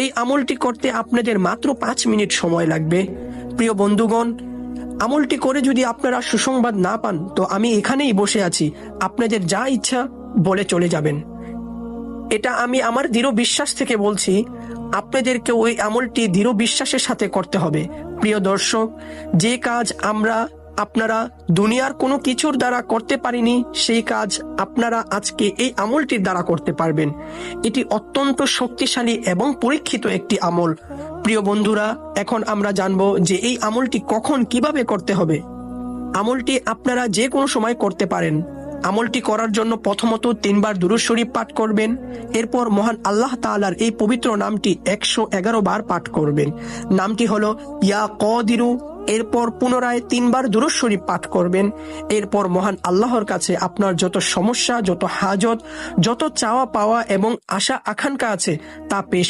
এই আমলটি করতে আপনাদের মাত্র 5 মিনিট সময় লাগবে। প্রিয় বন্ধুগণ, আমলটি করে যদি আপনারা সুসংবাদ না পান তো আমি এখানেই বসে আছি, আপনাদের যা ইচ্ছা বলে চলে যাবেন। এটা আমি আমার দৃঢ় বিশ্বাস থেকে বলছি, আপনাদেরকে ওই আমলটি দৃঢ় বিশ্বাসের সাথে করতে হবে। প্রিয় দর্শক, যে কাজ আপনারা দুনিয়ার কোনো কিছুর দ্বারা করতে পারিনি, সেই কাজ আপনারা আজকে এই আমলটির দ্বারা করতে পারবেন। এটি অত্যন্ত শক্তিশালী এবং পরীক্ষিত একটি আমল। প্রিয় বন্ধুরা, এখন আমরা জানবো যে এই আমলটি কখন কিভাবে করতে হবে। আমলটি আপনারা যে কোনো সময় করতে পারেন। আমলটি করার জন্য প্রথমত 3 বার দুরূদ শরীফ পাঠ করবেন। এরপর মহান আল্লাহ তাআলার এই পবিত্র নামটি 111 বার পাঠ করবেন। নামটি হলো ইয়া কদিরু। এরপর পুনরায় 3 বার দুরূদ শরীফ পাঠ করবেন। এরপর মহান আল্লাহর কাছে আপনার যত সমস্যা, যত হাজত, যত চাওয়া পাওয়া এবং আশা আকাঙ্ক্ষা আছে তা পেশ